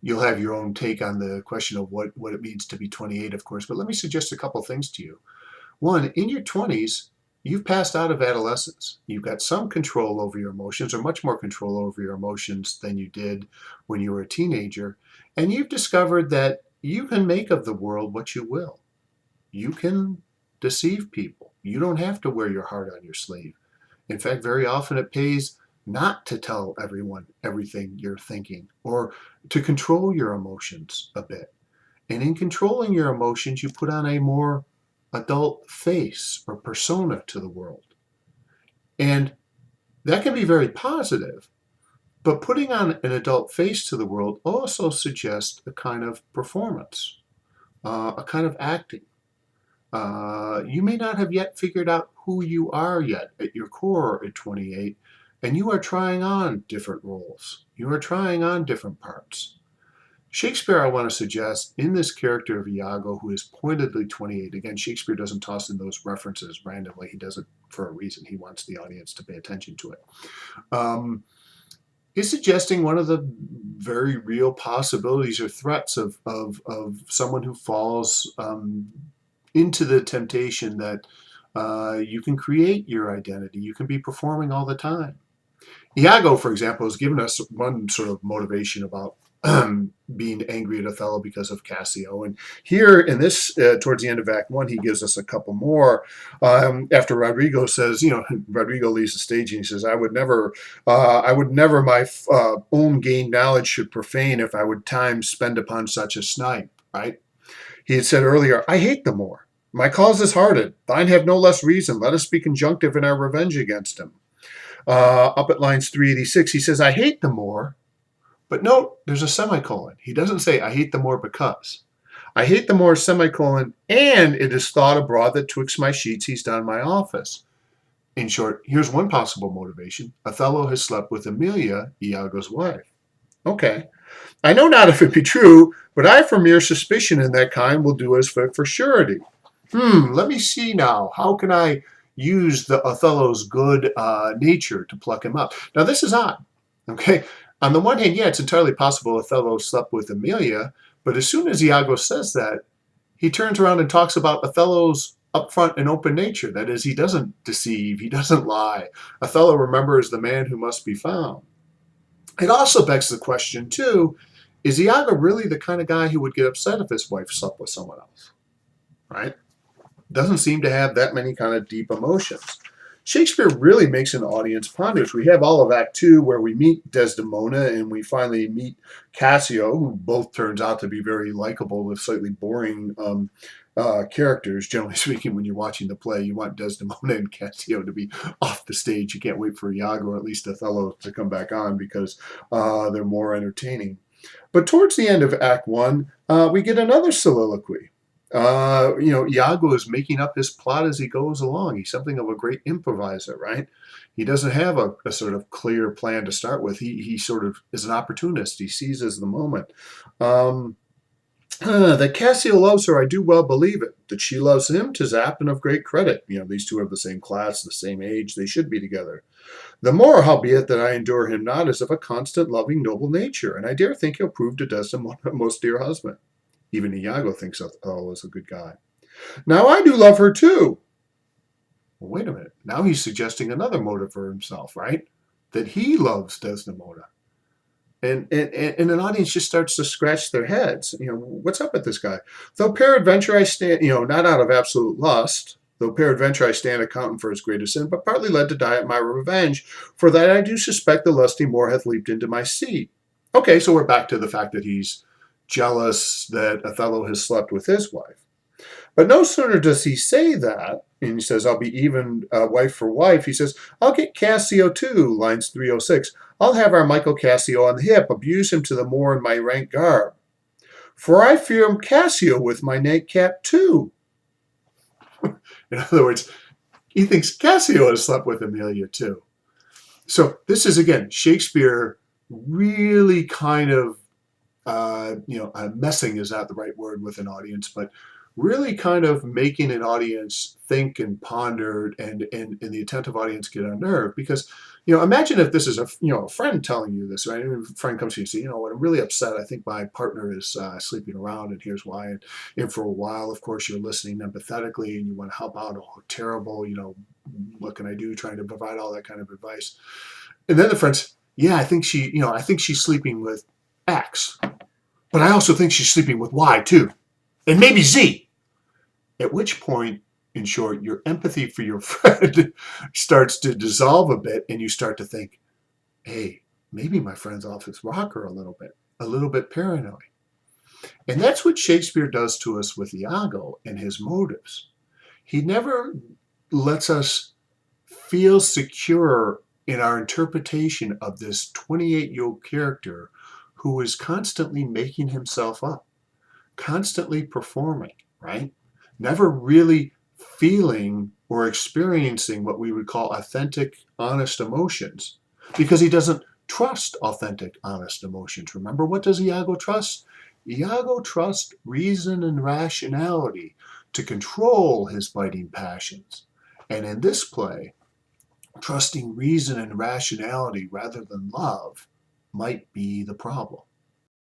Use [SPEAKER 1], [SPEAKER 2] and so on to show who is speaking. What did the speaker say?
[SPEAKER 1] You'll have your own take on the question of what it means to be 28, of course, but let me suggest a couple things to you. One, in your 20s, you've passed out of adolescence. You've got some control over your emotions, or much more control over your emotions than you did when you were a teenager. And you've discovered that you can make of the world what you will. You can deceive people. You don't have to wear your heart on your sleeve. In fact, very often it pays not to tell everyone everything you're thinking, or to control your emotions a bit. And in controlling your emotions, you put on a more adult face or persona to the world. And that can be very positive, but putting on an adult face to the world also suggests a kind of performance, a kind of acting. You may not have yet figured out who you are yet at your core at 28, and you are trying on different roles. You are trying on different parts. Shakespeare, I want to suggest, in this character of Iago, who is pointedly 28, again, Shakespeare doesn't toss in those references randomly. He does it for a reason. He wants the audience to pay attention to it. Is suggesting one of the very real possibilities or threats of someone who falls into the temptation that you can create your identity. You can be performing all the time. Iago, for example, has given us one sort of motivation about being angry at Othello because of Cassio. And here in this, towards the end of Act 1, he gives us a couple more. After Rodrigo says, Rodrigo leaves the stage and he says, I would never my own gained knowledge should profane if I would time spend upon such a snipe, right? He had said earlier, I hate the Moor. My cause is hearted. Thine have no less reason. Let us be conjunctive in our revenge against him. Up at lines 386, he says, I hate the Moor. But note, there's a semicolon. He doesn't say, I hate the Moor because. I hate the Moor, semicolon, and it is thought abroad that twixt my sheets he's done my office. In short, here's one possible motivation. Othello has slept with Emilia, Iago's wife. Okay. I know not if it be true, but I for mere suspicion in that kind will do as for surety. Let me see now. How can I use the Othello's good nature to pluck him up? Now, this is odd, okay? On the one hand, yeah, it's entirely possible Othello slept with Emilia, but as soon as Iago says that, he turns around and talks about Othello's upfront and open nature. That is, he doesn't deceive, he doesn't lie. Othello, remember, is the man who must be found. It also begs the question, too, is Iago really the kind of guy who would get upset if his wife slept with someone else? Right? Doesn't seem to have that many kind of deep emotions. Shakespeare really makes an audience ponder. We have all of Act 2 where we meet Desdemona and we finally meet Cassio, who both turns out to be very likable with slightly boring characters. Generally speaking, when you're watching the play, you want Desdemona and Cassio to be off the stage. You can't wait for Iago or at least Othello to come back on because they're more entertaining. But towards the end of Act 1, we get another soliloquy. Iago is making up his plot as he goes along. He's something of a great improviser, right? He doesn't have a sort of clear plan to start with. He sort of is an opportunist. He seizes the moment. That Cassio loves her, I do well believe it. That she loves him, 'tis apt and of great credit. These two have the same class, the same age. They should be together. The more, howbeit, that I endure him not, is of a constant, loving, noble nature, and I dare think he'll prove to Desdemona a most dear husband. Even Iago thinks Othello is a good guy. Now I do love her too. Well, wait a minute. Now he's suggesting another motive for himself, right? That he loves Desdemona. And an audience just starts to scratch their heads. What's up with this guy? Though peradventure I stand, not out of absolute lust, though peradventure I stand accounting for his greatest sin, but partly led to die at my revenge, for that I do suspect the lusty Moor hath leaped into my seat. Okay, so we're back to the fact that he's jealous that Othello has slept with his wife. But no sooner does he say that, and he says, I'll be even wife for wife, he says, I'll get Cassio too, lines 306. I'll have our Michael Cassio on the hip, abuse him to the Moor in my rank garb. For I fear him Cassio with my nightcap too. In other words, he thinks Cassio has slept with Emilia too. So this is, again, Shakespeare really kind of messing is not the right word with an audience, but really kind of making an audience think and ponder, and the attentive audience get unnerved. Because, imagine if this is a friend telling you this, right? And a friend comes to you and says, what, I'm really upset. I think my partner is sleeping around, and here's why. And for a while, of course, you're listening empathetically and you want to help out. Oh, terrible, what can I do? Trying to provide all that kind of advice. And then the friends, yeah, I think she's sleeping with X, but I also think she's sleeping with Y too, and maybe Z. At which point, in short, your empathy for your friend starts to dissolve a bit, and you start to think, hey, maybe my friend's off his rocker a little bit paranoid. And that's what Shakespeare does to us with Iago and his motives. He never lets us feel secure in our interpretation of this 28-year-old character who is constantly making himself up, constantly performing, right? Never really feeling or experiencing what we would call authentic, honest emotions, because he doesn't trust authentic, honest emotions. Remember, what does Iago trust? Iago trusts reason and rationality to control his biting passions. And in this play, trusting reason and rationality rather than love might be the problem.